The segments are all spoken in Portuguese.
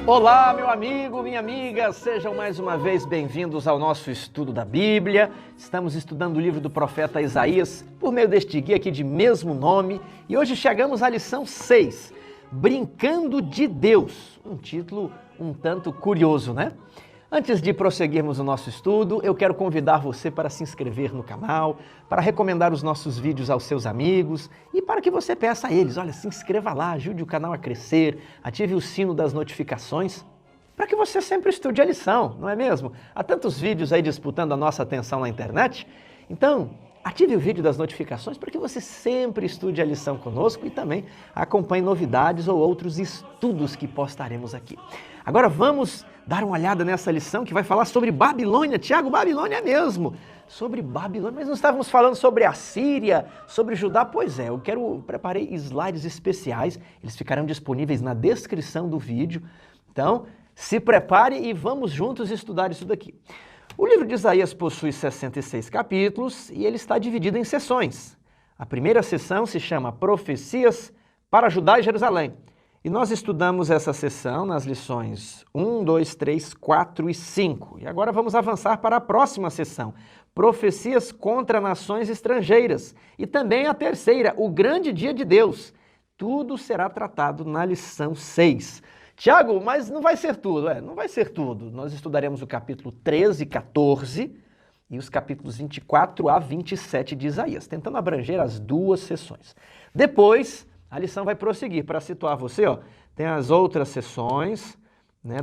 Olá, meu amigo, minha amiga, sejam mais uma vez bem-vindos ao nosso estudo da Bíblia. Estamos estudando o livro do profeta Isaías por meio deste guia aqui de mesmo nome e hoje chegamos à lição 6, Brincando de Deus, um título um tanto curioso, né? Antes de prosseguirmos o nosso estudo, eu quero convidar você para se inscrever no canal, para recomendar os nossos vídeos aos seus amigos e para que você peça a eles, olha, se inscreva lá, ajude o canal a crescer, ative o sino das notificações, para que você sempre estude a lição, não é mesmo? Há tantos vídeos aí disputando a nossa atenção na internet, então ative o vídeo das notificações para que você sempre estude a lição conosco e também acompanhe novidades ou outros estudos que postaremos aqui. Agora vamos dar uma olhada nessa lição que vai falar sobre Babilônia. Tiago, Babilônia mesmo. Sobre Babilônia, mas não estávamos falando sobre a Síria, sobre Judá? Pois é, preparei slides especiais, eles ficarão disponíveis na descrição do vídeo. Então, se prepare e vamos juntos estudar isso daqui. O livro de Isaías possui 66 capítulos e ele está dividido em seções. A primeira seção se chama Profecias para Judá e Jerusalém. E nós estudamos essa seção nas lições 1, 2, 3, 4 e 5. E agora vamos avançar para a próxima seção, Profecias contra nações estrangeiras. E também a terceira, O Grande Dia de Deus. Tudo será tratado na lição 6. Tiago, mas não vai ser tudo, não vai ser tudo. Nós estudaremos o capítulo 13 e 14 e os capítulos 24 a 27 de Isaías, tentando abranger as duas sessões. Depois, a lição vai prosseguir. Para situar você, tem as outras sessões,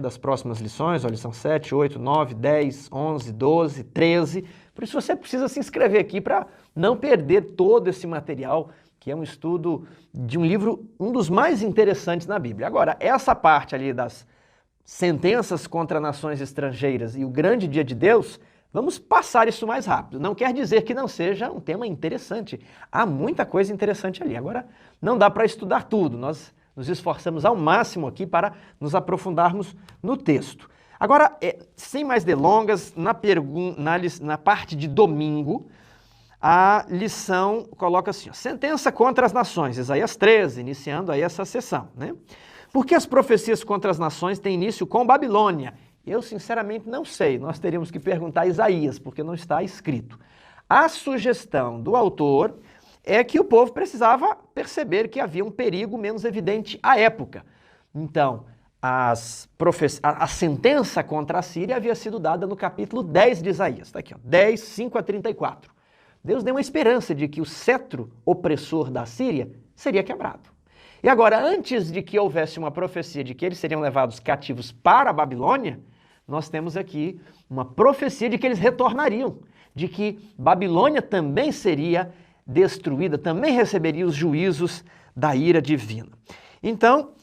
das próximas lições, lição 7, 8, 9, 10, 11, 12, 13. Por isso você precisa se inscrever aqui para não perder todo esse material, que é um estudo de um livro, um dos mais interessantes na Bíblia. Agora, essa parte ali das sentenças contra nações estrangeiras e o grande dia de Deus, vamos passar isso mais rápido. Não quer dizer que não seja um tema interessante. Há muita coisa interessante ali. Agora, não dá para estudar tudo. Nós nos esforçamos ao máximo aqui para nos no texto. Agora, sem mais delongas, na parte de domingo, a lição coloca assim, sentença contra as nações, Isaías 13, iniciando aí essa sessão, né? Por que as profecias contra as nações têm início com Babilônia? Eu, sinceramente, não sei. Nós teríamos que perguntar a Isaías, porque não está escrito. A sugestão do autor é que o povo precisava perceber que havia um perigo menos evidente à época. Então, a sentença contra a Síria havia sido dada no capítulo 10 de Isaías. Está aqui, 10, 5 a 34. Deus deu uma esperança de que o cetro opressor da Síria seria quebrado. E agora, antes de que houvesse uma profecia de que eles seriam levados cativos para a Babilônia, nós temos aqui uma profecia de que eles retornariam, de que Babilônia também seria destruída, também receberia os juízos da ira divina. Então,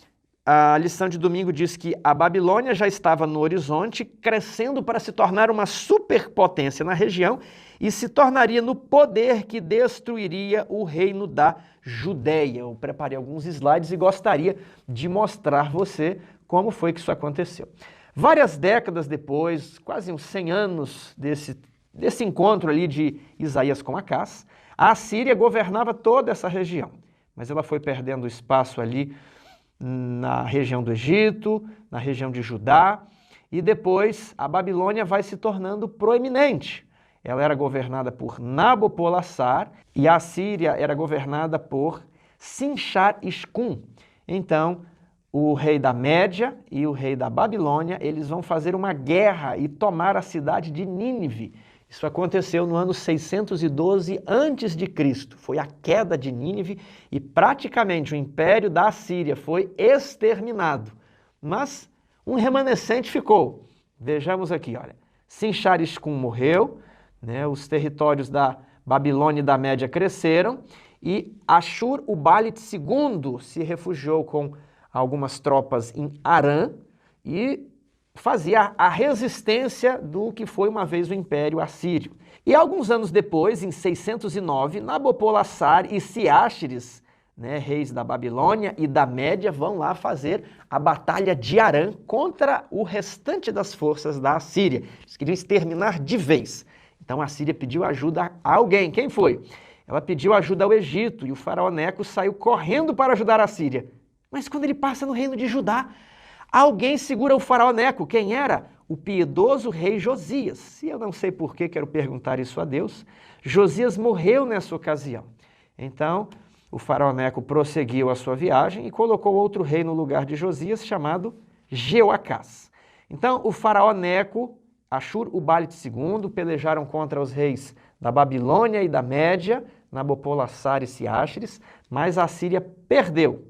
a lição de domingo diz que a Babilônia já estava no horizonte, crescendo para se tornar uma superpotência na região e se tornaria no poder que destruiria o reino da Judéia. Eu preparei alguns slides e gostaria de mostrar a você como foi que isso aconteceu. Várias décadas depois, quase uns 100 anos desse encontro ali de Isaías com Acás, a Síria governava toda essa região, mas ela foi perdendo espaço ali na região do Egito, na região de Judá, e depois a Babilônia vai se tornando proeminente. Ela era governada por Nabopolassar e a Síria era governada por Sinchar-Ishkun. Então, o rei da Média e o rei da Babilônia, eles vão fazer uma guerra e tomar a cidade de Nínive. Isso aconteceu no ano 612 a.C. Foi a queda de Nínive e praticamente o império da Assíria foi exterminado. Mas um remanescente ficou. Vejamos aqui, Sinchar-Ishkun morreu, os territórios da Babilônia e da Média cresceram e Ashur-uballit II se refugiou com algumas tropas em Arã e fazia a resistência do que foi uma vez o Império Assírio. E alguns anos depois, em 609, Nabopolassar e Ciáxeres, reis da Babilônia e da Média, vão lá fazer a Batalha de Arã contra o restante das forças da Assíria. Eles queriam exterminar de vez. Então a Síria pediu ajuda a alguém. Quem foi? Ela pediu ajuda ao Egito e o faraó Neco saiu correndo para ajudar a Síria. Mas quando ele passa no reino de Judá, Alguém segura o faraó Neco. Quem era? O piedoso rei Josias. E eu não sei por que quero perguntar isso a Deus. Josias morreu nessa ocasião. Então, o faraó Neco prosseguiu a sua viagem e colocou outro rei no lugar de Josias, chamado Jeoacás. Então, o faraó Neco, Ashur-uballit II, pelejaram contra os reis da Babilônia e da Média, Nabopolassar e Siáxares, mas a Síria perdeu.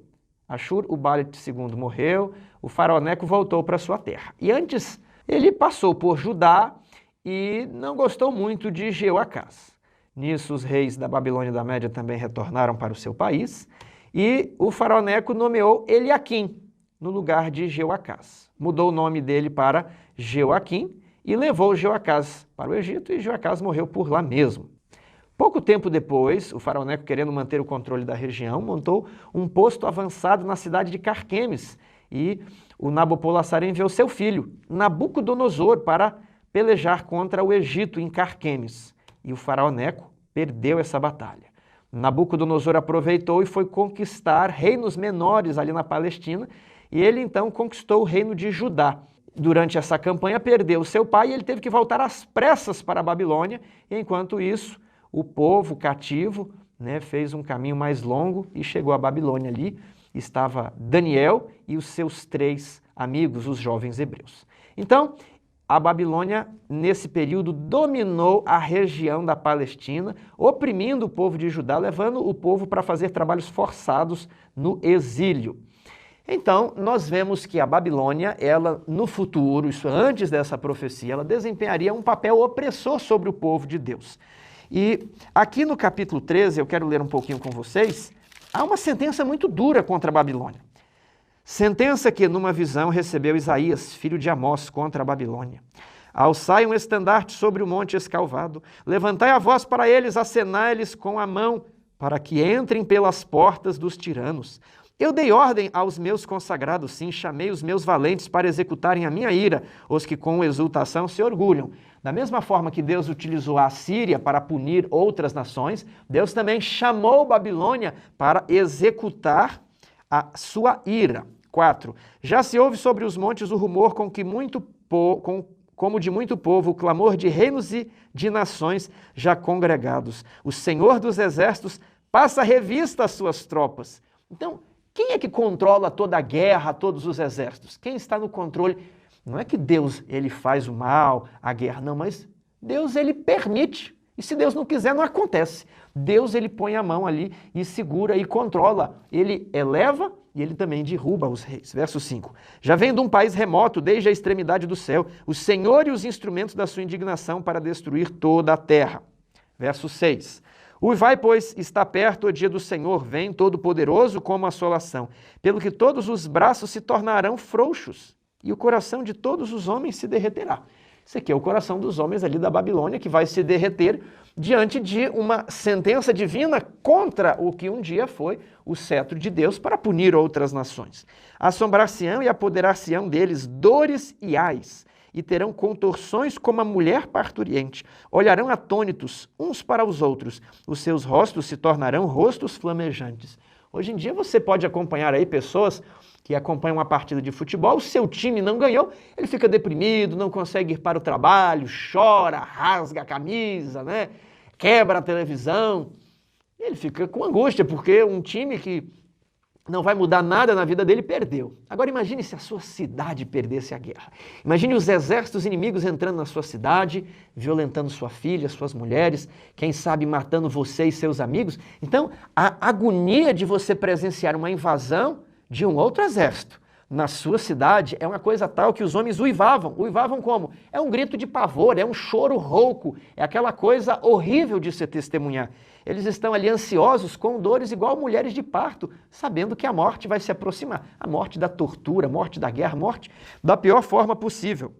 Ashur-uballit II morreu, o faraó Neco voltou para sua terra. E antes, ele passou por Judá e não gostou muito de Jeoacás. Nisso, os reis da Babilônia e da Média também retornaram para o seu país e o faraó Neco nomeou Eliaquim no lugar de Jeoacás. Mudou o nome dele para Jeoaquim e levou Jeoacás para o Egito e Jeoacás morreu por lá mesmo. Pouco tempo depois, o faraó Neco, querendo manter o controle da região, montou um posto avançado na cidade de Carquemes e o Nabopolassar enviou seu filho, Nabucodonosor, para pelejar contra o Egito em Carquemes. E o faraó Neco perdeu essa batalha. Nabucodonosor aproveitou e foi conquistar reinos menores ali na Palestina e ele então conquistou o reino de Judá. Durante essa campanha perdeu seu pai e ele teve que voltar às pressas para a Babilônia. E, enquanto isso, o povo cativo, fez um caminho mais longo e chegou à Babilônia. Ali estava Daniel e os seus 3 amigos, os jovens hebreus. Então, a Babilônia, nesse período, dominou a região da Palestina, oprimindo o povo de Judá, levando o povo para fazer trabalhos forçados no exílio. Então, nós vemos que a Babilônia, ela no futuro, isso antes dessa profecia, ela desempenharia um papel opressor sobre o povo de Deus. E aqui no capítulo 13, eu quero ler um pouquinho com vocês, há uma sentença muito dura contra a Babilônia. Sentença que numa visão recebeu Isaías, filho de Amós, contra a Babilônia. Alçai um estandarte sobre o monte escalvado, levantai a voz para eles, acenai-lhes com a mão, para que entrem pelas portas dos tiranos. Eu dei ordem aos meus consagrados, sim, chamei os meus valentes para executarem a minha ira, os que com exultação se orgulham. Da mesma forma que Deus utilizou a Síria para punir outras nações, Deus também chamou Babilônia para executar a sua ira. 4. Já se ouve sobre os montes o rumor como de muito povo, o clamor de reinos e de nações já congregados. O Senhor dos exércitos passa revista às suas tropas. Então, quem é que controla toda a guerra, todos os exércitos? Quem está no controle? Não é que Deus ele faz o mal, a guerra, não, mas Deus ele permite. E se Deus não quiser, não acontece. Deus ele põe a mão ali e segura e controla. Ele eleva e ele também derruba os reis. Verso 5. Já vem de um país remoto, desde a extremidade do céu, o Senhor e os instrumentos da sua indignação para destruir toda a terra. Verso 6. Vai, pois, está perto o dia do Senhor, vem todo-poderoso como assolação, pelo que todos os braços se tornarão frouxos e o coração de todos os homens se derreterá. Isso aqui é o coração dos homens ali da Babilônia que vai se derreter diante de uma sentença divina contra o que um dia foi o cetro de Deus para punir outras nações. Assombrar-se-ão e apoderar-se-ão deles dores e ais, e terão contorções como a mulher parturiente. Olharão atônitos uns para os outros. Os seus rostos se tornarão rostos flamejantes. Hoje em dia você pode acompanhar aí pessoas que acompanham uma partida de futebol, o seu time não ganhou, ele fica deprimido, não consegue ir para o trabalho, chora, rasga a camisa, quebra a televisão. Ele fica com angústia porque um time que não vai mudar nada na vida dele, perdeu. Agora imagine se a sua cidade perdesse a guerra. Imagine os exércitos inimigos entrando na sua cidade, violentando sua filha, suas mulheres, quem sabe matando você e seus amigos. Então, a agonia de você presenciar uma invasão de um outro exército na sua cidade é uma coisa tal que os homens uivavam. Uivavam como? É um grito de pavor, é um choro rouco, é aquela coisa horrível de se testemunhar. Eles estão ali ansiosos, com dores igual mulheres de parto, sabendo que a morte vai se aproximar. A morte da tortura, a morte da guerra, a morte da pior forma possível.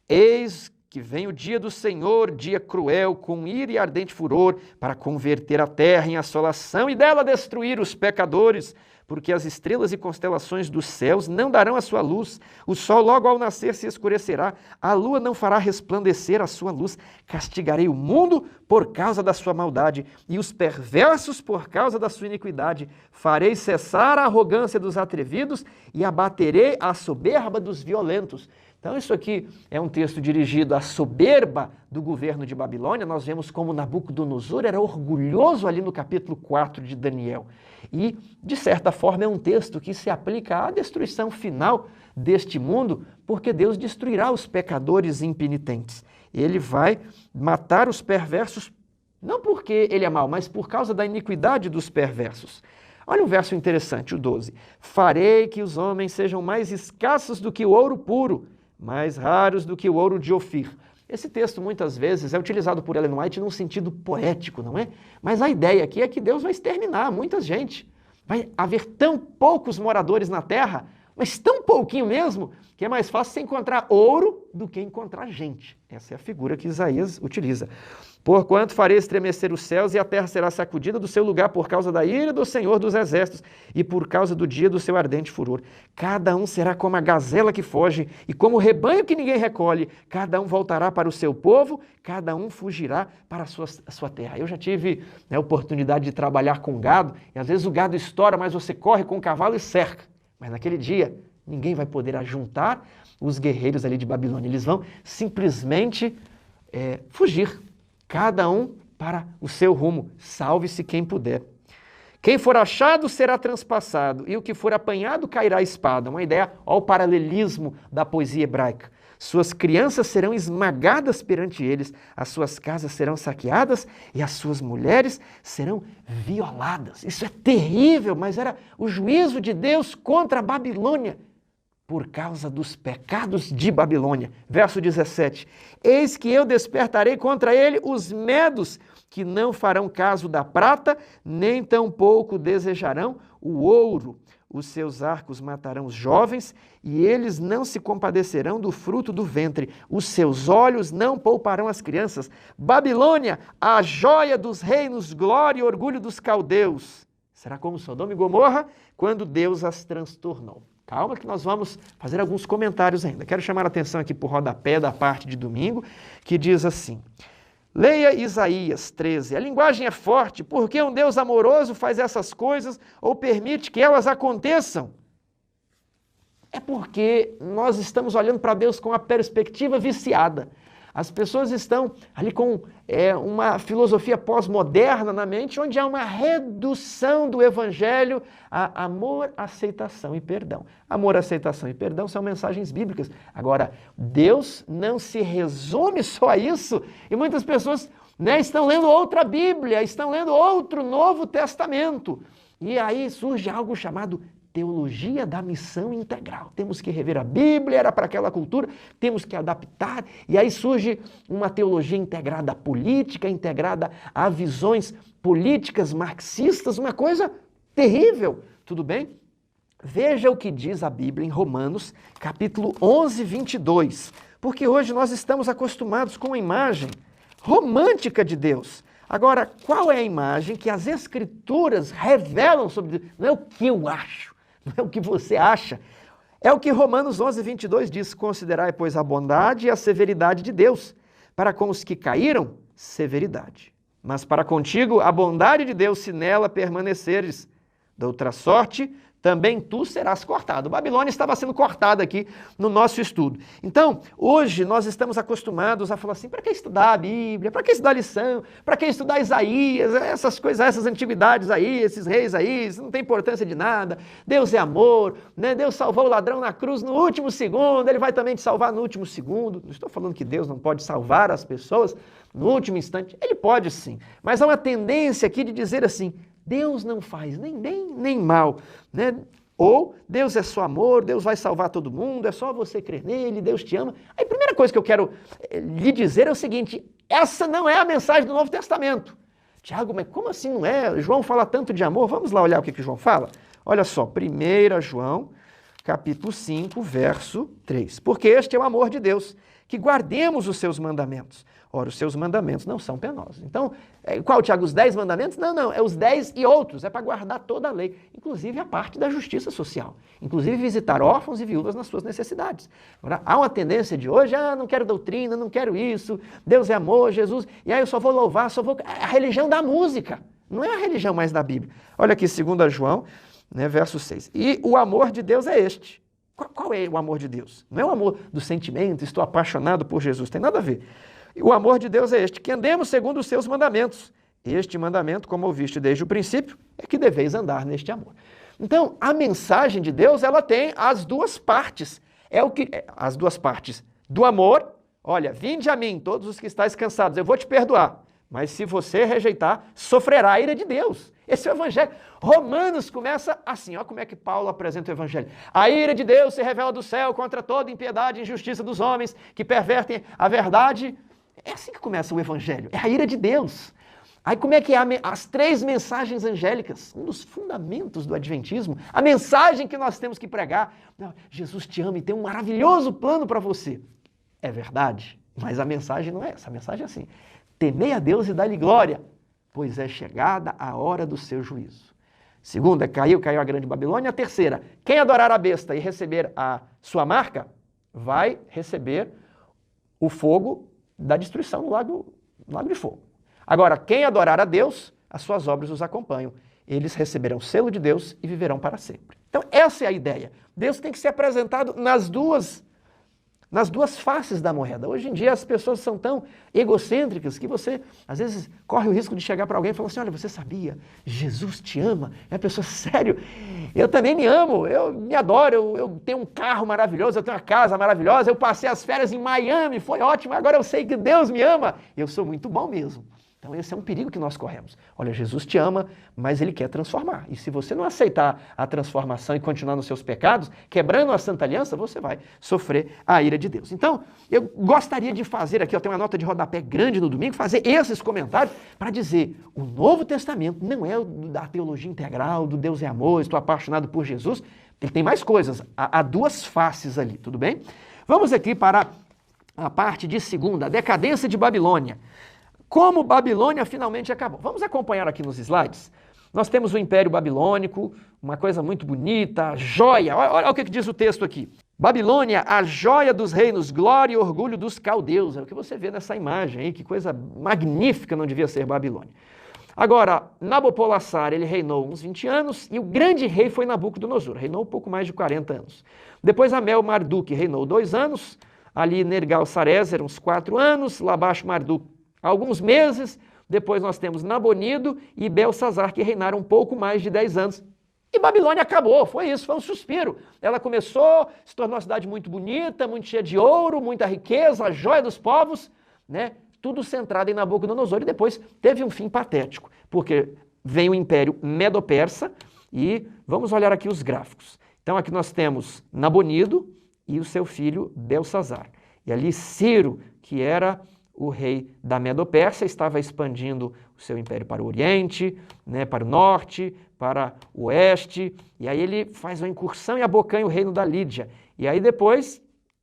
Eis que vem o dia do Senhor, dia cruel, com ira e ardente furor, para converter a terra em assolação e dela destruir os pecadores, porque as estrelas e constelações dos céus não darão a sua luz, o sol logo ao nascer se escurecerá, a lua não fará resplandecer a sua luz, castigarei o mundo por causa da sua maldade e os perversos por causa da sua iniquidade, farei cessar a arrogância dos atrevidos e abaterei a soberba dos violentos. Então isso aqui é um texto dirigido à soberba do governo de Babilônia. Nós vemos como Nabucodonosor era orgulhoso ali no capítulo 4 de Daniel. E, de certa forma, é um texto que se aplica à destruição final deste mundo, porque Deus destruirá os pecadores impenitentes. Ele vai matar os perversos, não porque ele é mau, mas por causa da iniquidade dos perversos. Olha um verso interessante, o 12. Farei que os homens sejam mais escassos do que o ouro puro, mais raros do que o ouro de Ofir. Esse texto muitas vezes é utilizado por Ellen White num sentido poético, não é? Mas a ideia aqui é que Deus vai exterminar muita gente. Vai haver tão poucos moradores na terra, mas tão pouquinho mesmo, que é mais fácil você encontrar ouro do que encontrar gente. Essa é a figura que Isaías utiliza. Porquanto farei estremecer os céus e a terra será sacudida do seu lugar por causa da ira do Senhor dos Exércitos e por causa do dia do seu ardente furor. Cada um será como a gazela que foge e como o rebanho que ninguém recolhe. Cada um voltará para o seu povo, cada um fugirá para a sua terra. Eu já tive a oportunidade de trabalhar com gado e às vezes o gado estoura, mas você corre com o cavalo e cerca. Mas naquele dia ninguém vai poder ajuntar os guerreiros ali de Babilônia. Eles vão simplesmente fugir. Cada um para o seu rumo, salve-se quem puder. Quem for achado será transpassado, e o que for apanhado cairá a espada. Uma ideia ao paralelismo da poesia hebraica. Suas crianças serão esmagadas perante eles, as suas casas serão saqueadas e as suas mulheres serão violadas. Isso é terrível, mas era o juízo de Deus contra a Babilônia, por causa dos pecados de Babilônia. Verso 17. Eis que eu despertarei contra ele os medos, que não farão caso da prata, nem tampouco desejarão o ouro. Os seus arcos matarão os jovens, e eles não se compadecerão do fruto do ventre. Os seus olhos não pouparão as crianças. Babilônia, a joia dos reinos, glória e orgulho dos caldeus. Será como Sodoma e Gomorra, quando Deus as transtornou. Calma que nós vamos fazer alguns comentários ainda. Quero chamar a atenção aqui para o rodapé da parte de domingo, que diz assim: leia Isaías 13. A linguagem é forte, porque um Deus amoroso faz essas coisas ou permite que elas aconteçam? É porque nós estamos olhando para Deus com uma perspectiva viciada. As pessoas estão ali com uma filosofia pós-moderna na mente, onde há uma redução do evangelho a amor, aceitação e perdão. Amor, aceitação e perdão são mensagens bíblicas. Agora, Deus não se resume só a isso, e muitas pessoas estão lendo outra Bíblia, estão lendo outro Novo Testamento. E aí surge algo chamado teologia da missão integral. Temos que rever a Bíblia, era para aquela cultura, temos que adaptar, e aí surge uma teologia integrada à política, integrada a visões políticas marxistas, uma coisa terrível, tudo bem? Veja o que diz a Bíblia em Romanos, capítulo 11, 22, porque hoje nós estamos acostumados com a imagem romântica de Deus. Agora, qual é a imagem que as Escrituras revelam sobre Deus? Não é o que eu acho, não é o que você acha. É o que Romanos 11, 22 diz: considerai, pois, a bondade e a severidade de Deus. Para com os que caíram, severidade. Mas para contigo, a bondade de Deus, se nela permaneceres. Da outra sorte, também tu serás cortado. Babilônia estava sendo cortada aqui no nosso estudo. Então, hoje nós estamos acostumados a falar assim: para que estudar a Bíblia? Para que estudar a lição? Para que estudar Isaías? Essas coisas, essas antiguidades aí, esses reis aí, isso não tem importância de nada. Deus é amor, né? Deus salvou o ladrão na cruz no último segundo, ele vai também te salvar no último segundo. Não estou falando que Deus não pode salvar as pessoas no último instante. Ele pode sim, mas há uma tendência aqui de dizer assim: Deus não faz nem bem nem mal, né? Ou Deus é só amor, Deus vai salvar todo mundo, é só você crer nele, Deus te ama. A primeira coisa que eu quero lhe dizer é o seguinte: essa não é a mensagem do Novo Testamento. Tiago, mas como assim não é? João fala tanto de amor. Vamos lá olhar o que João fala? Olha só, 1 João, capítulo 5, verso 3. Porque este é o amor de Deus, que guardemos os seus mandamentos. Ora, os seus mandamentos não são penosos. Então, qual, Tiago? Os 10 mandamentos? Não, é os 10 e outros. É para guardar toda a lei, inclusive a parte da justiça social. Inclusive visitar órfãos e viúvas nas suas necessidades. Agora, há uma tendência de hoje, não quero doutrina, não quero isso, Deus é amor, Jesus, e aí eu só vou louvar, a religião da música. Não é a religião mais da Bíblia. Olha aqui, 2 João, né, verso 6. E o amor de Deus é este. Qual é o amor de Deus? Não é o amor do sentimento, estou apaixonado por Jesus, tem nada a ver. O amor de Deus é este, que andemos segundo os seus mandamentos. Este mandamento, como ouviste desde o princípio, é que deveis andar neste amor. Então, a mensagem de Deus, ela tem as duas partes. As duas partes do amor. Olha, vinde a mim, todos os que estáis cansados, eu vou te perdoar. Mas se você rejeitar, sofrerá a ira de Deus. Esse é o evangelho. Romanos começa assim, olha como é que Paulo apresenta o evangelho. A ira de Deus se revela do céu contra toda impiedade e injustiça dos homens que pervertem a verdade. É assim que começa o evangelho, é a ira de Deus. Aí como é que é as 3 mensagens angélicas? Um dos fundamentos do adventismo, a mensagem que nós temos que pregar. Jesus te ama e tem um maravilhoso plano para você. É verdade, mas a mensagem não é essa, a mensagem é assim. Temei a Deus e dá-lhe glória, pois é chegada a hora do seu juízo. Segunda, caiu a grande Babilônia. A terceira, quem adorar a besta e receber a sua marca, vai receber o fogo da destruição no lago de fogo. Agora, quem adorar a Deus, as suas obras os acompanham. Eles receberão o selo de Deus e viverão para sempre. Então, essa é a ideia. Deus tem que ser apresentado nas duas faces da moeda. Hoje em dia as pessoas são tão egocêntricas que você, às vezes, corre o risco de chegar para alguém e falar assim, olha, você sabia? Jesus te ama. É a pessoa, sério, eu também me amo, eu me adoro, eu tenho um carro maravilhoso, eu tenho uma casa maravilhosa, eu passei as férias em Miami, foi ótimo, agora eu sei que Deus me ama. Eu sou muito bom mesmo. Então esse é um perigo que nós corremos. Olha, Jesus te ama, mas Ele quer transformar. E se você não aceitar a transformação e continuar nos seus pecados, quebrando a Santa Aliança, você vai sofrer a ira de Deus. Então, eu gostaria de fazer aqui, eu tenho uma nota de rodapé grande no domingo, fazer esses comentários para dizer, o Novo Testamento não é da teologia integral, do Deus é amor, estou apaixonado por Jesus. Ele tem mais coisas, há 2 faces ali, tudo bem? Vamos aqui para a parte de segunda, a decadência de Babilônia. Como Babilônia finalmente acabou. Vamos acompanhar aqui nos slides. Nós temos o Império Babilônico, uma coisa muito bonita, joia. Olha o que diz o texto aqui. Babilônia, a joia dos reinos, glória e orgulho dos caldeus. É o que você vê nessa imagem aí, que coisa magnífica não devia ser Babilônia. Agora, Nabopolassar, ele reinou uns 20 anos e o grande rei foi Nabucodonosor, reinou um pouco mais de 40 anos. Depois Amel-Marduk reinou 2 anos, ali Nergal-Sarezer uns 4 anos, Labash-Marduk alguns meses, depois nós temos Nabonido e Belsazar, que reinaram um pouco mais de 10 anos. E Babilônia acabou, foi isso, foi um suspiro. Ela começou, se tornou uma cidade muito bonita, muito cheia de ouro, muita riqueza, a joia dos povos, né? Tudo centrado em Nabucodonosor, e depois teve um fim patético, porque vem o Império Medo-Persa, e vamos olhar aqui os gráficos. Então aqui nós temos Nabonido e o seu filho Belsazar. E ali Ciro, que era o rei da Medo-Pérsia, estava expandindo o seu império para o Oriente, né, para o Norte, para o Oeste, e aí ele faz uma incursão e abocanha o reino da Lídia. E aí depois,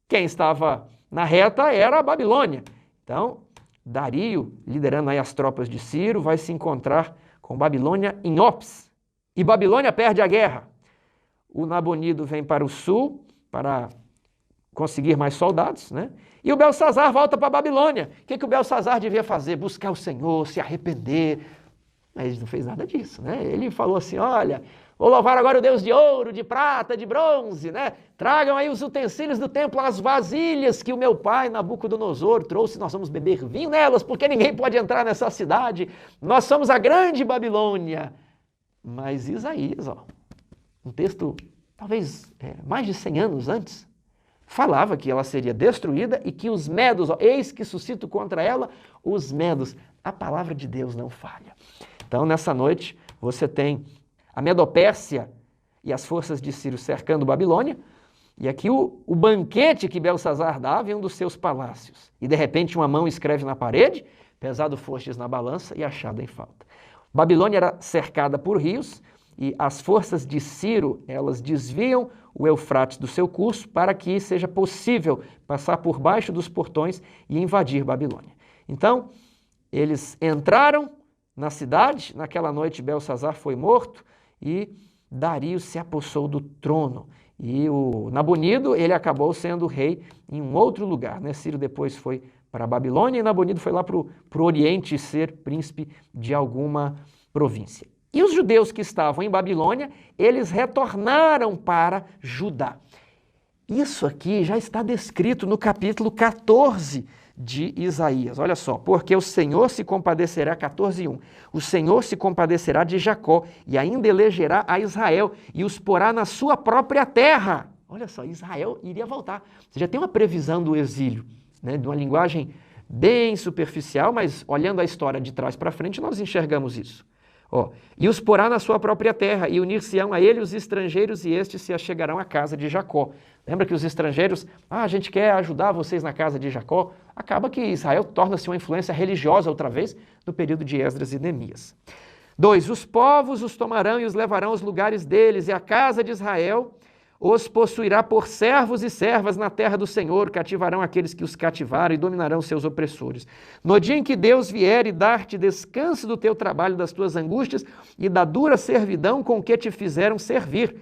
quem estava na reta era a Babilônia. Então, Dario, liderando aí as tropas de Ciro, vai se encontrar com Babilônia em Ops. E Babilônia perde a guerra. O Nabonido vem para o sul para conseguir mais soldados, né? E o Belsazar volta para a Babilônia. O que o Belsazar devia fazer? Buscar o Senhor, se arrepender. Mas ele não fez nada disso, né? Ele falou assim, olha, vou louvar agora o Deus de ouro, de prata, de bronze, né? Tragam aí os utensílios do templo, as vasilhas que o meu pai Nabucodonosor trouxe, nós vamos beber vinho nelas, porque ninguém pode entrar nessa cidade. Nós somos a grande Babilônia. Mas Isaías, um texto talvez mais de 100 anos antes, falava que ela seria destruída e que os medos, eis que suscito contra ela os medos. A palavra de Deus não falha. Então, nessa noite, você tem a Medopérsia e as forças de Ciro cercando Babilônia, e aqui o banquete que Belsazar dava em um dos seus palácios. E, de repente, uma mão escreve na parede, pesado fostes na balança e achado em falta. Babilônia era cercada por rios, e as forças de Ciro, elas desviam o Eufrates do seu curso para que seja possível passar por baixo dos portões e invadir Babilônia. Então, eles entraram na cidade, naquela noite Belsazar foi morto e Dario se apossou do trono. E o Nabonido, ele acabou sendo rei em um outro lugar, né? Ciro depois foi para a Babilônia e Nabonido foi lá para o Oriente ser príncipe de alguma província. E os judeus que estavam em Babilônia, eles retornaram para Judá. Isso aqui já está descrito no capítulo 14 de Isaías. Olha só, porque o Senhor se compadecerá, 14:1, o Senhor se compadecerá de Jacó e ainda elegerá a Israel e os porá na sua própria terra. Olha só, Israel iria voltar. Você já tem uma previsão do exílio, né, de uma linguagem bem superficial, mas olhando a história de trás para frente, nós enxergamos isso. E os porá na sua própria terra, e unir-se-ão a ele os estrangeiros, e estes se achegarão à casa de Jacó. Lembra que os estrangeiros, a gente quer ajudar vocês na casa de Jacó? Acaba que Israel torna-se uma influência religiosa outra vez, no período de Esdras e Neemias. 2. Os povos os tomarão e os levarão aos lugares deles, e a casa de Israel os possuirá por servos e servas na terra do Senhor, cativarão aqueles que os cativaram e dominarão seus opressores. No dia em que Deus vier e dar-te descanso do teu trabalho, das tuas angústias e da dura servidão com que te fizeram servir.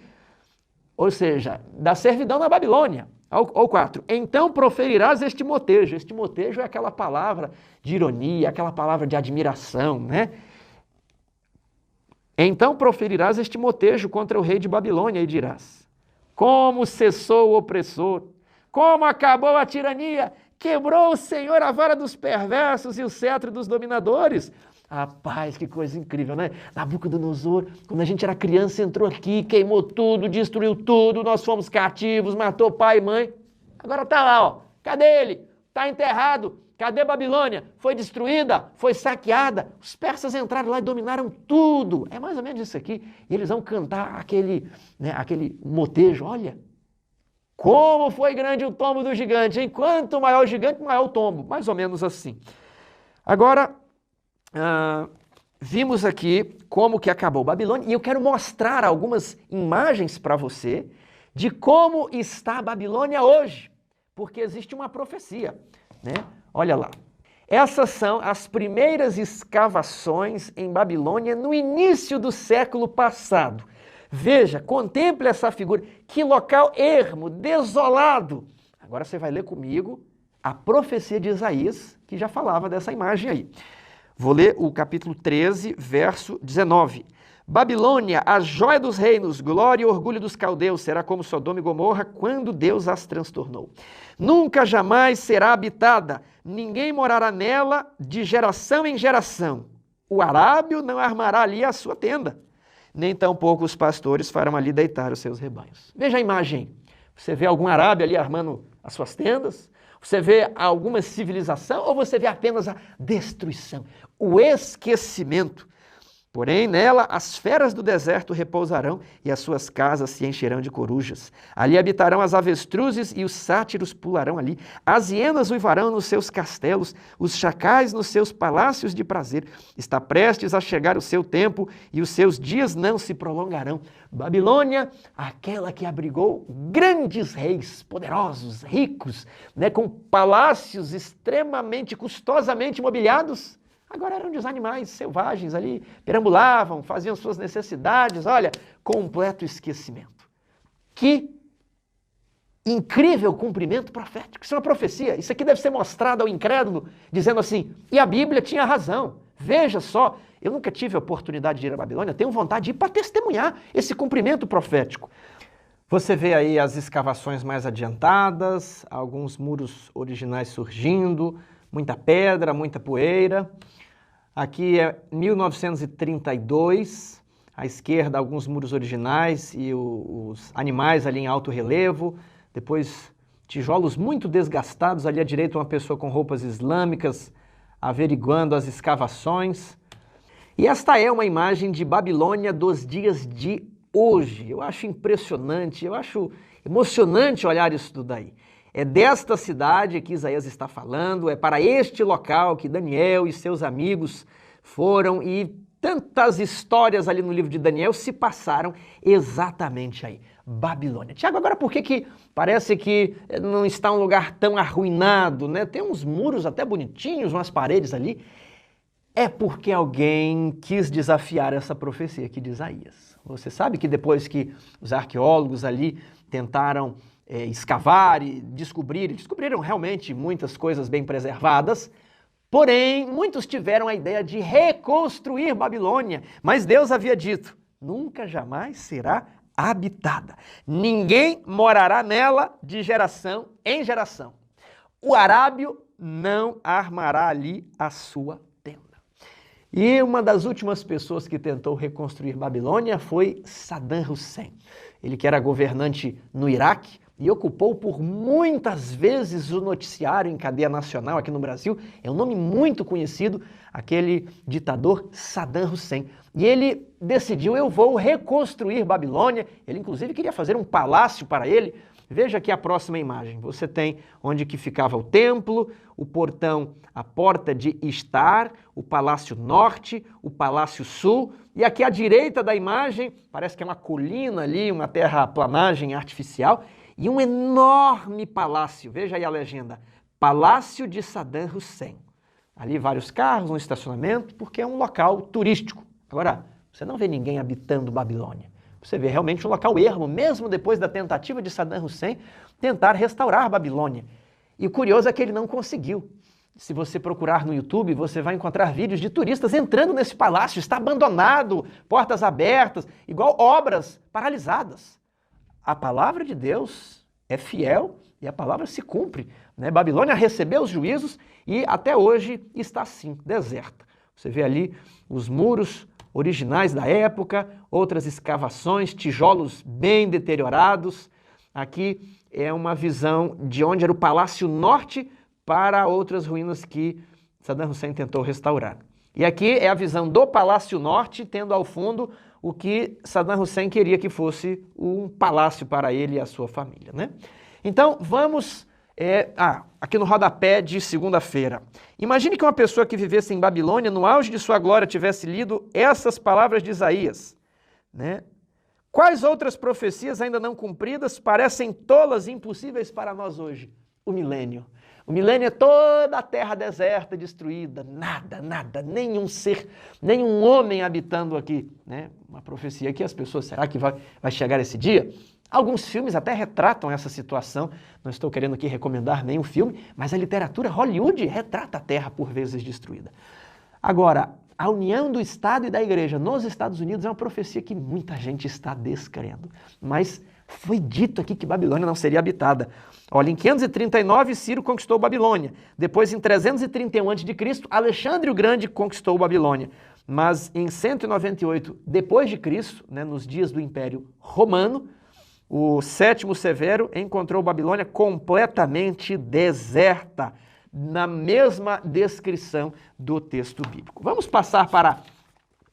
Ou seja, da servidão na Babilônia. Ou 4. Então proferirás este motejo. Este motejo é aquela palavra de ironia, aquela palavra de admiração, né? Então proferirás este motejo contra o rei de Babilônia e dirás: como cessou o opressor, como acabou a tirania, quebrou o Senhor a vara dos perversos e o cetro dos dominadores. Rapaz, que coisa incrível, né? Nabucodonosor, quando a gente era criança, entrou aqui, queimou tudo, destruiu tudo, nós fomos cativos, matou pai e mãe. Agora está lá, ó. Cadê ele? Está enterrado. Cadê Babilônia? Foi destruída, foi saqueada. Os persas entraram lá e dominaram tudo. É mais ou menos isso aqui. E eles vão cantar aquele motejo. Olha, como foi grande o tombo do gigante. Hein? Quanto maior o gigante, maior o tombo. Mais ou menos assim. Agora, vimos aqui como que acabou Babilônia. E eu quero mostrar algumas imagens para você de como está a Babilônia hoje. Porque existe uma profecia, né? Olha lá, essas são as primeiras escavações em Babilônia no início do século passado. Veja, contemple essa figura, que local ermo, desolado. Agora você vai ler comigo a profecia de Isaías, que já falava dessa imagem aí. Vou ler o capítulo 13, verso 19. Babilônia, a joia dos reinos, glória e orgulho dos caldeus, será como Sodoma e Gomorra quando Deus as transtornou. Nunca jamais será habitada, ninguém morará nela de geração em geração. O arábio não armará ali a sua tenda, nem tampouco os pastores farão ali deitar os seus rebanhos. Veja a imagem. Você vê algum arábio ali armando as suas tendas? Você vê alguma civilização ou você vê apenas a destruição, o esquecimento? Porém, nela as feras do deserto repousarão e as suas casas se encherão de corujas. Ali habitarão as avestruzes e os sátiros pularão ali. As hienas uivarão nos seus castelos, os chacais nos seus palácios de prazer. Está prestes a chegar o seu tempo e os seus dias não se prolongarão. Babilônia, aquela que abrigou grandes reis, poderosos, ricos, né, com palácios extremamente custosamente mobiliados, agora eram dos animais selvagens ali, perambulavam, faziam suas necessidades. Olha, completo esquecimento. Que incrível cumprimento profético. Isso é uma profecia. Isso aqui deve ser mostrado ao incrédulo, dizendo assim, e a Bíblia tinha razão. Veja só, eu nunca tive a oportunidade de ir à Babilônia, tenho vontade de ir para testemunhar esse cumprimento profético. Você vê aí as escavações mais adiantadas, alguns muros originais surgindo, muita pedra, muita poeira. Aqui é 1932, à esquerda alguns muros originais e os animais ali em alto relevo. Depois tijolos muito desgastados, ali à direita uma pessoa com roupas islâmicas averiguando as escavações. E esta é uma imagem de Babilônia dos dias de hoje. Eu acho impressionante, eu acho emocionante olhar isso daí. É desta cidade que Isaías está falando, é para este local que Daniel e seus amigos foram e tantas histórias ali no livro de Daniel se passaram exatamente aí, Babilônia. Tiago, agora por que parece que não está um lugar tão arruinado, né? Tem uns muros até bonitinhos, umas paredes ali. É porque alguém quis desafiar essa profecia aqui de Isaías. Você sabe que depois que os arqueólogos ali tentaram escavar e descobriram realmente muitas coisas bem preservadas, porém, muitos tiveram a ideia de reconstruir Babilônia, mas Deus havia dito, nunca jamais será habitada. Ninguém morará nela de geração em geração. O arábio não armará ali a sua tenda. E uma das últimas pessoas que tentou reconstruir Babilônia foi Saddam Hussein. Ele que era governante no Iraque e ocupou por muitas vezes o noticiário em cadeia nacional aqui no Brasil. É um nome muito conhecido, aquele ditador Saddam Hussein. E ele decidiu, eu vou reconstruir Babilônia. Ele inclusive queria fazer um palácio para ele. Veja aqui a próxima imagem. Você tem onde que ficava o templo, o portão, a porta de Istar, o palácio norte, o palácio sul. E aqui à direita da imagem, parece que é uma colina ali, uma terraplanagem artificial. E um enorme palácio. Veja aí a legenda. Palácio de Saddam Hussein. Ali vários carros, um estacionamento, porque é um local turístico. Agora, você não vê ninguém habitando Babilônia. Você vê realmente um local ermo, mesmo depois da tentativa de Saddam Hussein tentar restaurar Babilônia. E o curioso é que ele não conseguiu. Se você procurar no YouTube, você vai encontrar vídeos de turistas entrando nesse palácio, está abandonado, portas abertas, igual obras paralisadas. A palavra de Deus é fiel e a palavra se cumpre, né? Babilônia recebeu os juízos e até hoje está assim, deserta. Você vê ali os muros originais da época, outras escavações, tijolos bem deteriorados. Aqui é uma visão de onde era o Palácio Norte para outras ruínas que Saddam Hussein tentou restaurar. E aqui é a visão do Palácio Norte, tendo ao fundo o que Saddam Hussein queria que fosse um palácio para ele e a sua família, né? Então, vamos aqui no rodapé de segunda-feira. Imagine que uma pessoa que vivesse em Babilônia, no auge de sua glória, tivesse lido essas palavras de Isaías, né? Quais outras profecias ainda não cumpridas parecem tolas e impossíveis para nós hoje? O milênio. O milênio é toda a terra deserta, destruída, nada, nenhum ser, nenhum homem habitando aqui, né? Uma profecia que as pessoas, será que vai chegar esse dia? Alguns filmes até retratam essa situação, não estou querendo aqui recomendar nenhum filme, mas a literatura Hollywood retrata a terra por vezes destruída. Agora, a união do Estado e da Igreja nos Estados Unidos é uma profecia que muita gente está descrendo, mas foi dito aqui que Babilônia não seria habitada. Olha, em 539, Ciro conquistou Babilônia. Depois, em 331 a.C., Alexandre o Grande conquistou Babilônia. Mas em 198 depois de Cristo, né, nos dias do Império Romano, o Sétimo Severo encontrou Babilônia completamente deserta, na mesma descrição do texto bíblico. Vamos passar para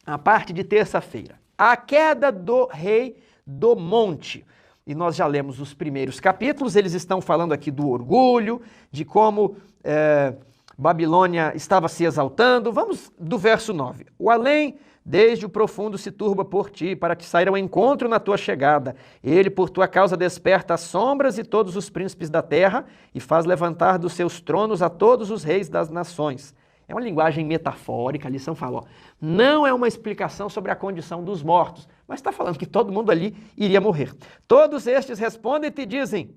a parte de terça-feira. A queda do rei do monte. E nós já lemos os primeiros capítulos, eles estão falando aqui do orgulho, de como Babilônia estava se exaltando. Vamos do verso 9. O além, desde o profundo se turba por ti, para te sair ao encontro na tua chegada. Ele por tua causa desperta as sombras e todos os príncipes da terra e faz levantar dos seus tronos a todos os reis das nações. É uma linguagem metafórica, a lição fala, ó, não é uma explicação sobre a condição dos mortos, mas está falando que todo mundo ali iria morrer. Todos estes respondem e te dizem,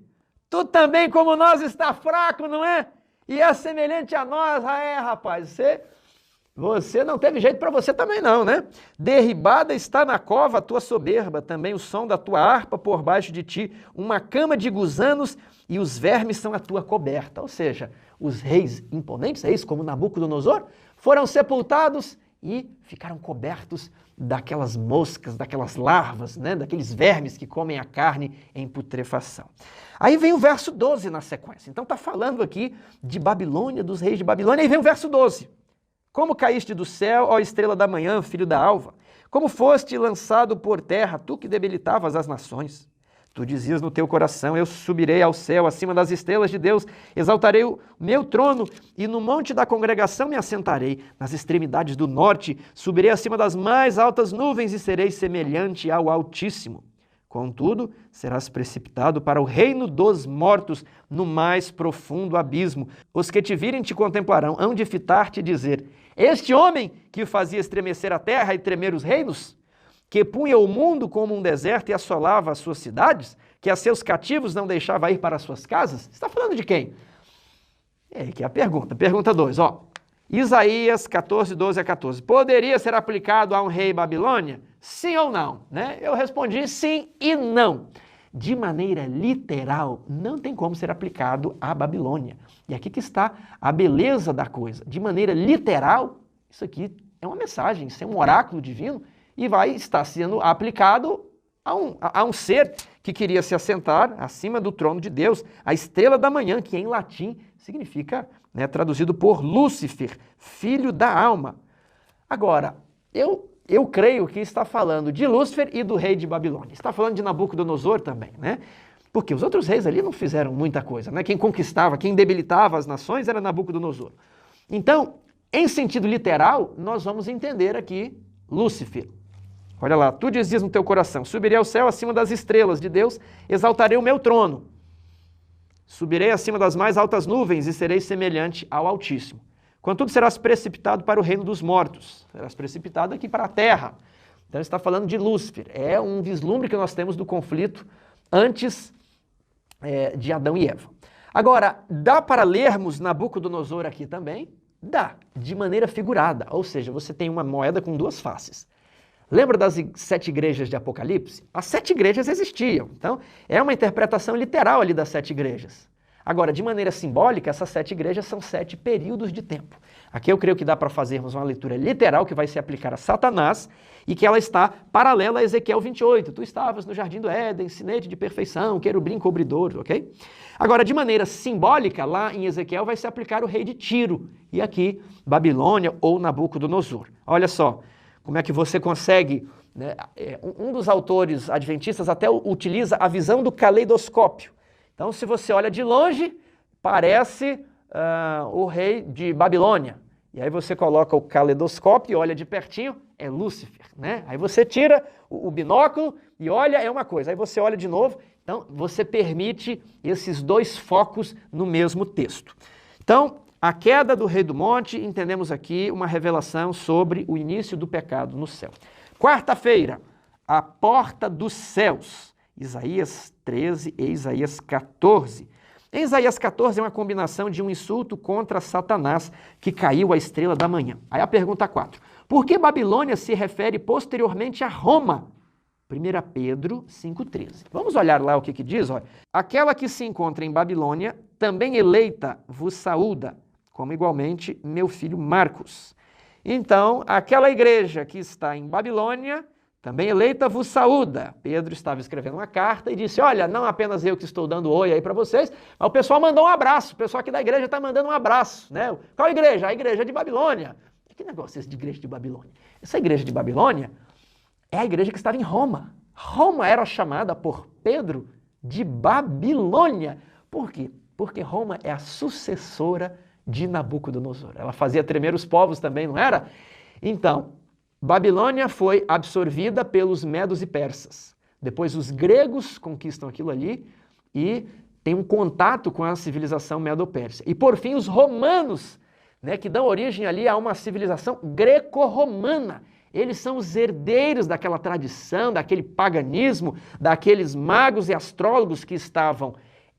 tu também como nós está fraco, não é? E é semelhante a nós, rapaz, você não teve jeito para você também não, né? Derribada está na cova a tua soberba, também o som da tua harpa por baixo de ti, uma cama de gusanos e os vermes são a tua coberta. Ou seja, os reis imponentes, reis como Nabucodonosor, foram sepultados e ficaram cobertos daquelas moscas, daquelas larvas, né? Daqueles vermes que comem a carne em putrefação. Aí vem o verso 12 na sequência. Então está falando aqui de Babilônia, dos reis de Babilônia, e vem o verso 12. Como caíste do céu, ó estrela da manhã, filho da alva? Como foste lançado por terra, tu que debilitavas as nações? Tu dizias no teu coração, eu subirei ao céu, acima das estrelas de Deus, exaltarei o meu trono e no monte da congregação me assentarei. Nas extremidades do norte, subirei acima das mais altas nuvens e serei semelhante ao Altíssimo. Contudo, serás precipitado para o reino dos mortos, no mais profundo abismo. Os que te virem te contemplarão, hão de fitar-te e dizer, este homem que fazia estremecer a terra e tremer os reinos, que punha o mundo como um deserto e assolava as suas cidades, que a seus cativos não deixava ir para as suas casas? Está falando de quem? É aqui a pergunta. Pergunta 2, Isaías 14, 12 a 14. Poderia ser aplicado a um rei Babilônia? Sim ou não? Né? Eu respondi sim e não. De maneira literal, não tem como ser aplicado à Babilônia. E aqui que está a beleza da coisa. De maneira literal, isso aqui é uma mensagem, isso é um oráculo divino, e vai estar sendo aplicado a um ser que queria se assentar acima do trono de Deus, a estrela da manhã, que em latim significa, traduzido por Lúcifer, filho da alma. Agora, eu creio que está falando de Lúcifer e do rei de Babilônia. Está falando de Nabucodonosor também, né? Porque os outros reis ali não fizeram muita coisa, né? Quem conquistava, quem debilitava as nações era Nabucodonosor. Então, em sentido literal, nós vamos entender aqui Lúcifer. Olha lá, tu dizias no teu coração, subirei ao céu acima das estrelas de Deus, exaltarei o meu trono. Subirei acima das mais altas nuvens e serei semelhante ao Altíssimo. Contudo, serás precipitado para o reino dos mortos. Serás precipitado aqui para a terra. Então, ele está falando de Lúcifer. É um vislumbre que nós temos do conflito antes de Adão e Eva. Agora, dá para lermos Nabucodonosor aqui também? Dá, de maneira figurada. Ou seja, você tem uma moeda com duas faces. Lembra das 7 igrejas de Apocalipse? As 7 igrejas existiam. Então, é uma interpretação literal ali das 7 igrejas. Agora, de maneira simbólica, essas 7 igrejas são 7 períodos de tempo. Aqui eu creio que dá para fazermos uma leitura literal que vai se aplicar a Satanás e que ela está paralela a Ezequiel 28. Tu estavas no jardim do Éden, sinete de perfeição, querubim cobridor, ok? Agora, de maneira simbólica, lá em Ezequiel vai se aplicar o rei de Tiro e aqui Babilônia ou Nabucodonosor. Olha só. Como é que você consegue, né? Um dos autores adventistas até utiliza a visão do caleidoscópio. Então, se você olha de longe, parece o rei de Babilônia. E aí você coloca o caleidoscópio e olha de pertinho, é Lúcifer, né? Aí você tira o binóculo e olha, é uma coisa. Aí você olha de novo, então você permite esses dois focos no mesmo texto. Então, a queda do rei do monte, entendemos aqui uma revelação sobre o início do pecado no céu. Quarta-feira, a porta dos céus, Isaías 13 e Isaías 14. Em Isaías 14 é uma combinação de um insulto contra Satanás, que caiu a estrela da manhã. Aí a pergunta 4. Por que Babilônia se refere posteriormente a Roma? 1 Pedro 5,13. Vamos olhar lá o que diz. Olha. Aquela que se encontra em Babilônia, também eleita, vos saúda, como igualmente meu filho Marcos. Então, aquela igreja que está em Babilônia, também eleita, vos saúda. Pedro estava escrevendo uma carta e disse, olha, não apenas eu que estou dando oi aí para vocês, mas o pessoal mandou um abraço, o pessoal aqui da igreja está mandando um abraço, né? Qual igreja? A igreja de Babilônia. Que negócio é esse de igreja de Babilônia? Essa igreja de Babilônia é a igreja que estava em Roma. Roma era chamada por Pedro de Babilônia. Por quê? Porque Roma é a sucessora de Nabucodonosor. Ela fazia tremer os povos também, não era? Então, Babilônia foi absorvida pelos medos e persas. Depois os gregos conquistam aquilo ali e tem um contato com a civilização medo-persa. E por fim os romanos, né, que dão origem ali a uma civilização greco-romana. Eles são os herdeiros daquela tradição, daquele paganismo, daqueles magos e astrólogos que estavam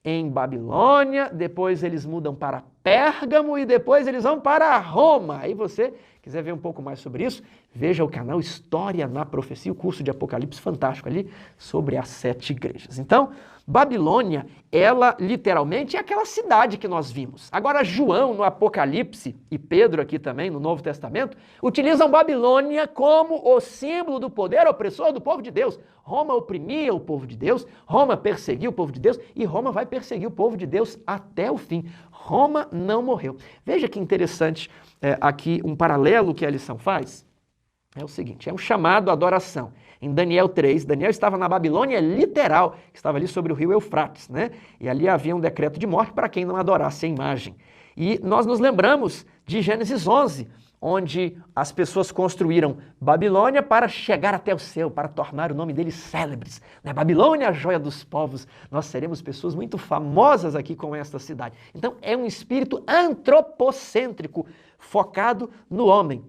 em Babilônia, depois eles mudam para Pérgamo e depois eles vão para Roma. Aí você quiser ver um pouco mais sobre isso, veja o canal História na Profecia, o curso de Apocalipse fantástico ali sobre as 7 igrejas. Então, Babilônia, ela literalmente é aquela cidade que nós vimos. Agora, João no Apocalipse e Pedro aqui também no Novo Testamento utilizam Babilônia como o símbolo do poder opressor do povo de Deus. Roma oprimia o povo de Deus, Roma perseguia o povo de Deus e Roma vai perseguir o povo de Deus até o fim. Roma não morreu. Veja que interessante aqui um paralelo que a lição faz. É o seguinte, é um chamado à adoração. em Daniel 3. Daniel estava na Babilônia literal, que estava ali sobre o rio Eufrates, né? E ali havia um decreto de morte para quem não adorasse a imagem. E nós nos lembramos de Gênesis 11, onde as pessoas construíram Babilônia para chegar até o céu, para tornar o nome deles célebres. Né? Babilônia, a joia dos povos. Nós seremos pessoas muito famosas aqui com esta cidade. Então, é um espírito antropocêntrico, focado no homem.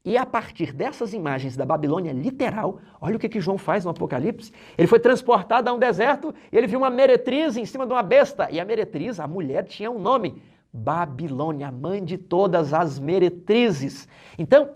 E a partir dessas imagens da Babilônia literal, olha o que João faz no Apocalipse. Ele foi transportado a um deserto e ele viu uma meretriz em cima de uma besta. E a meretriz, a mulher, tinha um nome: Babilônia, a mãe de todas as meretrizes. Então,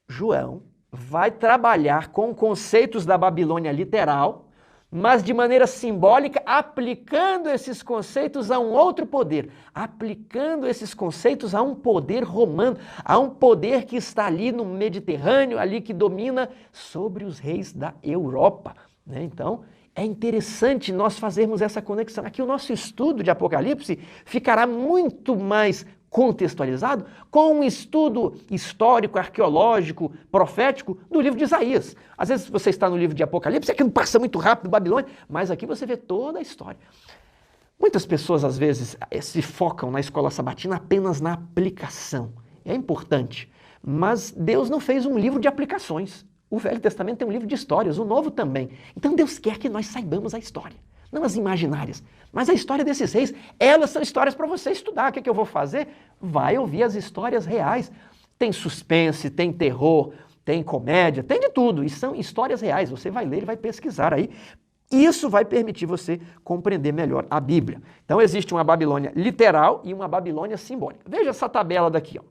João vai trabalhar com conceitos da Babilônia literal, mas de maneira simbólica, aplicando esses conceitos a um outro poder, aplicando esses conceitos a um poder romano, a um poder que está ali no Mediterrâneo, ali que domina sobre os reis da Europa. Né? Então, é interessante nós fazermos essa conexão. Aqui o nosso estudo de Apocalipse ficará muito mais contextualizado com um estudo histórico, arqueológico, profético do livro de Isaías. Às vezes você está no livro de Apocalipse, aquilo passa muito rápido, Babilônia, mas aqui você vê toda a história. Muitas pessoas, às vezes, se focam na escola sabatina apenas na aplicação. É importante, mas Deus não fez um livro de aplicações. O Velho Testamento tem um livro de histórias, o Novo também. Então Deus quer que nós saibamos a história, não as imaginárias, mas a história desses reis. Elas são histórias para você estudar. O que eu vou fazer? Vai ouvir as histórias reais. Tem suspense, tem terror, tem comédia, tem de tudo. E são histórias reais. Você vai ler e vai pesquisar aí. Isso vai permitir você compreender melhor a Bíblia. Então existe uma Babilônia literal e uma Babilônia simbólica. Veja essa tabela daqui, ó.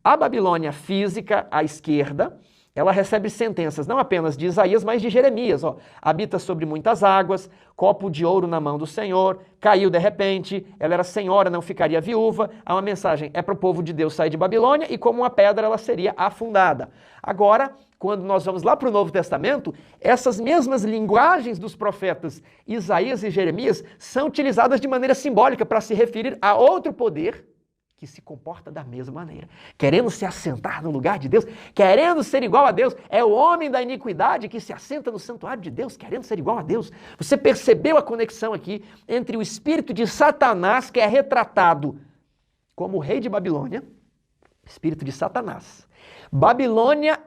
A Babilônia física, à esquerda, ela recebe sentenças não apenas de Isaías, mas de Jeremias. Ó. Habita sobre muitas águas, copo de ouro na mão do Senhor, caiu de repente, ela era senhora, não ficaria viúva. Há uma mensagem, é para o povo de Deus sair de Babilônia e como uma pedra ela seria afundada. Agora, quando nós vamos lá para o Novo Testamento, essas mesmas linguagens dos profetas Isaías e Jeremias são utilizadas de maneira simbólica para se referir a outro poder que se comporta da mesma maneira, querendo se assentar no lugar de Deus, querendo ser igual a Deus. É o homem da iniquidade que se assenta no santuário de Deus, querendo ser igual a Deus. Você percebeu a conexão aqui entre o espírito de Satanás, que é retratado como o rei de Babilônia, espírito de Satanás. Babilônia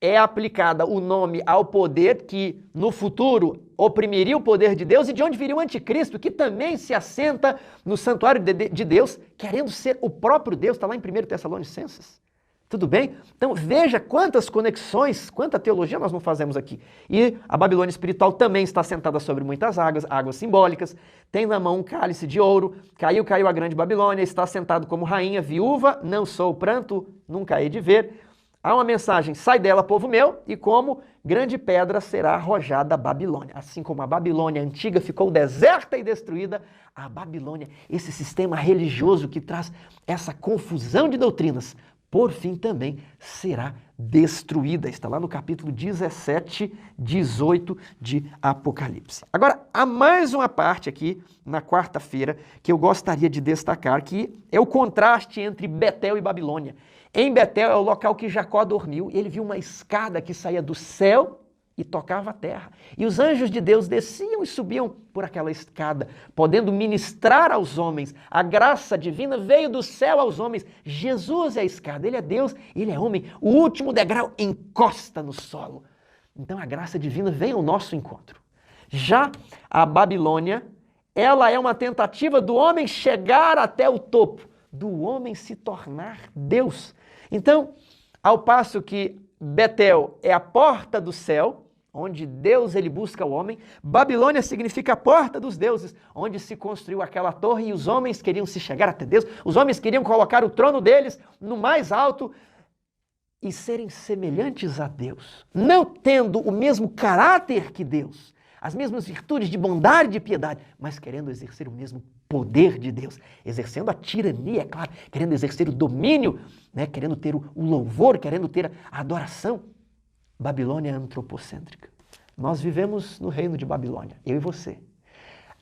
é aplicada o nome ao poder que no futuro oprimiria o poder de Deus e de onde viria o anticristo, que também se assenta no santuário de Deus, querendo ser o próprio Deus. Está lá em 1 Tessalonicenses. Tudo bem? Então veja quantas conexões, quanta teologia nós não fazemos aqui. E a Babilônia espiritual também está sentada sobre muitas águas, águas simbólicas, tem na mão um cálice de ouro, caiu a grande Babilônia, está sentado como rainha, viúva, não sou pranto, nunca hei de ver. Há uma mensagem, sai dela, povo meu, e como grande pedra será arrojada a Babilônia. Assim como a Babilônia antiga ficou deserta e destruída, a Babilônia, esse sistema religioso que traz essa confusão de doutrinas, por fim também será destruída. Está lá no capítulo 17, 18 de Apocalipse. Agora, há mais uma parte aqui, na quarta-feira, que eu gostaria de destacar, que é o contraste entre Betel e Babilônia. Em Betel é o local que Jacó dormiu, e ele viu uma escada que saía do céu e tocava a terra. E os anjos de Deus desciam e subiam por aquela escada, podendo ministrar aos homens. A graça divina veio do céu aos homens. Jesus é a escada, ele é Deus, ele é homem. O último degrau encosta no solo. Então a graça divina vem ao nosso encontro. Já a Babilônia, ela é uma tentativa do homem chegar até o topo, do homem se tornar Deus. Então, ao passo que Betel é a porta do céu, onde Deus ele busca o homem, Babilônia significa a porta dos deuses, onde se construiu aquela torre e os homens queriam se chegar até Deus, os homens queriam colocar o trono deles no mais alto e serem semelhantes a Deus, não tendo o mesmo caráter que Deus, as mesmas virtudes de bondade e de piedade, mas querendo exercer o mesmo poder de Deus, exercendo a tirania, é claro, querendo exercer o domínio, né, querendo ter o louvor, querendo ter a adoração. Babilônia é antropocêntrica. Nós vivemos no reino de Babilônia, eu e você.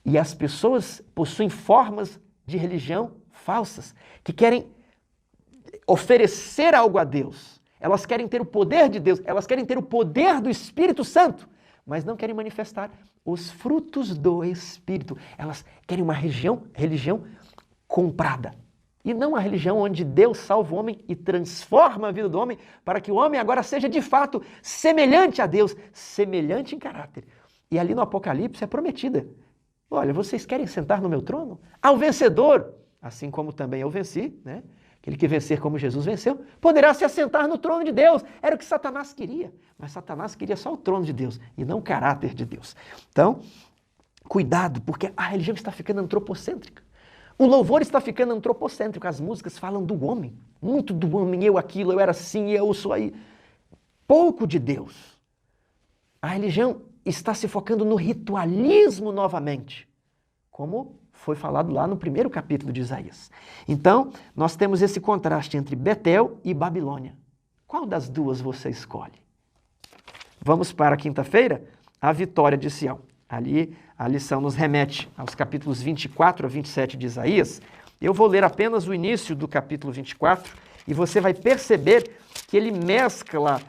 E as pessoas possuem formas de religião falsas, que querem oferecer algo a Deus. elas querem ter o poder de Deus, elas querem ter o poder do Espírito Santo, mas não querem manifestar os frutos do Espírito. Elas querem uma religião comprada. E não a religião onde Deus salva o homem e transforma a vida do homem para que o homem agora seja de fato semelhante a Deus, semelhante em caráter. E ali no Apocalipse é prometida. Olha, vocês querem sentar no meu trono? Ao vencedor, assim como também eu venci, né? Aquele que vencer como Jesus venceu, poderá se assentar no trono de Deus. Era o que Satanás queria. Mas Satanás queria só o trono de Deus e não o caráter de Deus. Então, cuidado, porque a religião está ficando antropocêntrica. O louvor está ficando antropocêntrico. As músicas falam do homem. Muito do homem, eu aquilo, eu era assim, eu sou aí. Pouco de Deus. A religião está se focando no ritualismo novamente. Como foi falado lá no primeiro capítulo de Isaías. Então, nós temos esse contraste entre Betel e Babilônia. Qual das duas você escolhe? Vamos para a quinta-feira? A vitória de Sião. Ali a lição nos remete aos capítulos 24 a 27 de Isaías. Eu vou ler apenas o início do capítulo 24 e você vai perceber que ele mescla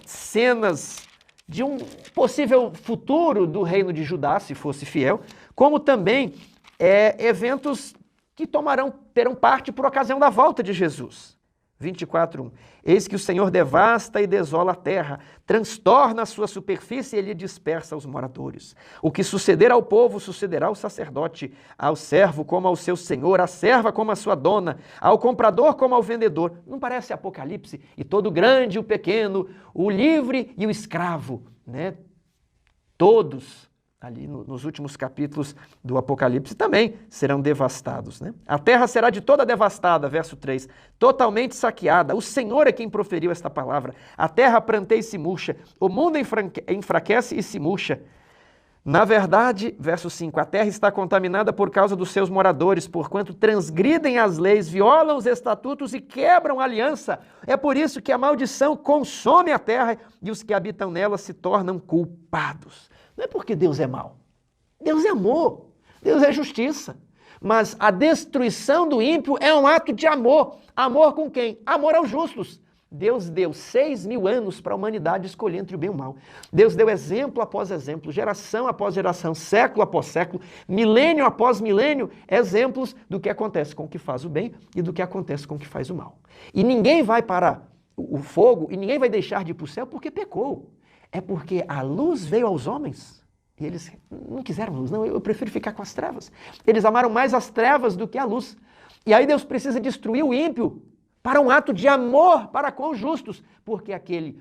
cenas de um possível futuro do reino de Judá, se fosse fiel, como também eventos que terão parte por ocasião da volta de Jesus. 24:1. Eis que o Senhor devasta e desola a terra, transtorna a sua superfície e ele dispersa os moradores. O que suceder ao povo, sucederá ao sacerdote, ao servo como ao seu senhor, à serva como à sua dona, ao comprador como ao vendedor. Não parece Apocalipse? E todo o grande e o pequeno, o livre e o escravo, né? Todos ali nos últimos capítulos do Apocalipse também serão devastados, né? A terra será de toda devastada, verso 3, totalmente saqueada. O Senhor é quem proferiu esta palavra. A terra pranteia e se murcha, o mundo enfraquece e se murcha. Na verdade, verso 5, a terra está contaminada por causa dos seus moradores, porquanto transgridem as leis, violam os estatutos e quebram a aliança. É por isso que a maldição consome a terra e os que habitam nela se tornam culpados. Não é porque Deus é mau. Deus é amor. Deus é justiça. Mas a destruição do ímpio é um ato de amor. Amor com quem? Amor aos justos. Deus deu 6.000 anos para a humanidade escolher entre o bem e o mal. Deus deu exemplo após exemplo, geração após geração, século após século, milênio após milênio, exemplos do que acontece com o que faz o bem e do que acontece com o que faz o mal. E ninguém vai para o fogo e ninguém vai deixar de ir para o céu porque pecou. É porque a luz veio aos homens e eles não quiseram luz. Não, eu prefiro ficar com as trevas. Eles amaram mais as trevas do que a luz. E aí Deus precisa destruir o ímpio para um ato de amor para com os justos. Porque aquele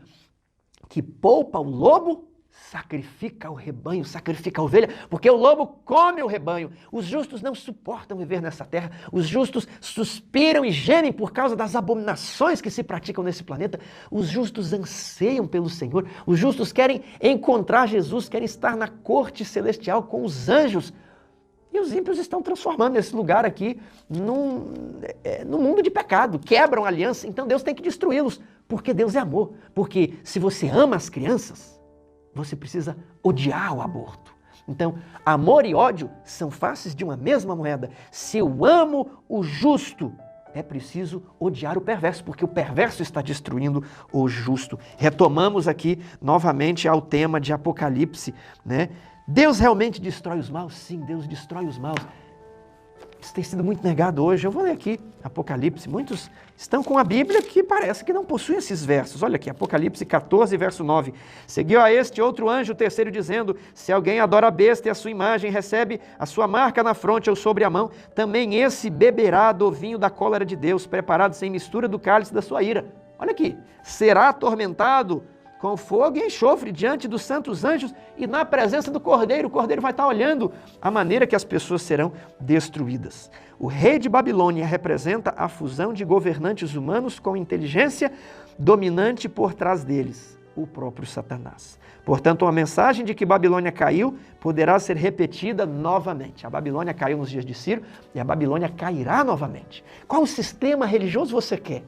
que poupa o lobo sacrifica o rebanho, sacrifica a ovelha, porque o lobo come o rebanho. Os justos não suportam viver nessa terra. Os justos suspiram e gemem por causa das abominações que se praticam nesse planeta. Os justos anseiam pelo Senhor. Os justos querem encontrar Jesus, querem estar na corte celestial com os anjos. E os ímpios estão transformando esse lugar aqui num mundo de pecado. Quebram a aliança, então Deus tem que destruí-los, porque Deus é amor. Porque se você ama as crianças, você precisa odiar o aborto. Então, amor e ódio são faces de uma mesma moeda. Se eu amo o justo, é preciso odiar o perverso, porque o perverso está destruindo o justo. Retomamos aqui novamente ao tema de Apocalipse, né? Deus realmente destrói os maus? Sim, Deus destrói os maus. Isso tem sido muito negado hoje. Eu vou ler aqui Apocalipse. Muitos estão com a Bíblia que parece que não possuem esses versos. Olha aqui, Apocalipse 14, verso 9. Seguiu a este outro anjo, o terceiro, dizendo: se alguém adora a besta e a sua imagem, recebe a sua marca na fronte ou sobre a mão, também esse beberá do vinho da cólera de Deus, preparado sem mistura do cálice da sua ira. Olha aqui, será atormentado com fogo e enxofre diante dos santos anjos e na presença do Cordeiro. O Cordeiro vai estar olhando a maneira que as pessoas serão destruídas. O rei de Babilônia representa a fusão de governantes humanos com inteligência dominante por trás deles, o próprio Satanás. Portanto, a mensagem de que Babilônia caiu poderá ser repetida novamente. A Babilônia caiu nos dias de Ciro e a Babilônia cairá novamente. Qual sistema religioso você quer?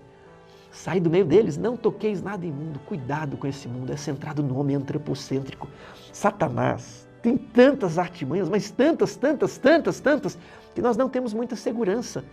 Sai do meio deles, não toqueis nada imundo. Cuidado com esse mundo, é centrado no homem antropocêntrico. Satanás tem tantas artimanhas, mas tantas, que nós não temos muita segurança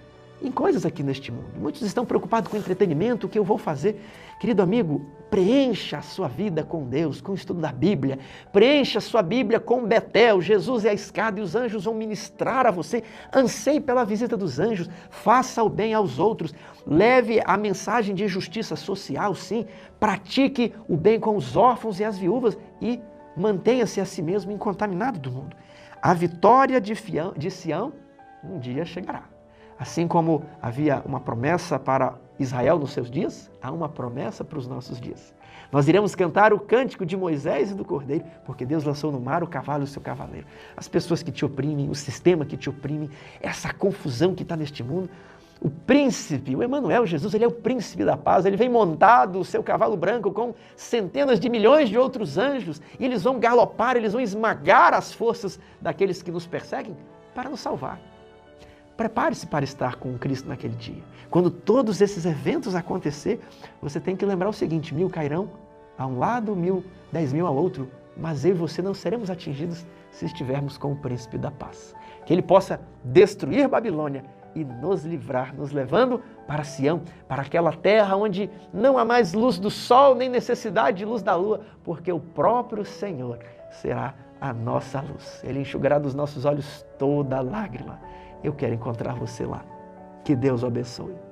em coisas aqui neste mundo. Muitos estão preocupados com entretenimento, o que eu vou fazer. Querido amigo, preencha a sua vida com Deus, com o estudo da Bíblia. Preencha a sua Bíblia com Betel. Jesus é a escada e os anjos vão ministrar a você. Anseie pela visita dos anjos. Faça o bem aos outros. Leve a mensagem de justiça social, sim. Pratique o bem com os órfãos e as viúvas e mantenha-se a si mesmo incontaminado do mundo. A vitória de Sião um dia chegará. Assim como havia uma promessa para Israel nos seus dias, há uma promessa para os nossos dias. Nós iremos cantar o cântico de Moisés e do Cordeiro, porque Deus lançou no mar o cavalo e o seu cavaleiro. As pessoas que te oprimem, o sistema que te oprime, essa confusão que está neste mundo. O príncipe, o Emanuel, Jesus, ele é o príncipe da paz, ele vem montado o seu cavalo branco com centenas de milhões de outros anjos e eles vão galopar, eles vão esmagar as forças daqueles que nos perseguem para nos salvar. Prepare-se para estar com Cristo naquele dia. Quando todos esses eventos acontecer, você tem que lembrar o seguinte: 1000 cairão a um lado, 10.000 ao outro, mas eu e você não seremos atingidos se estivermos com o príncipe da paz. Que ele possa destruir Babilônia e nos livrar, nos levando para Sião, para aquela terra onde não há mais luz do sol, nem necessidade de luz da lua, porque o próprio Senhor será a nossa luz. Ele enxugará dos nossos olhos toda lágrima. Eu quero encontrar você lá. Que Deus o abençoe.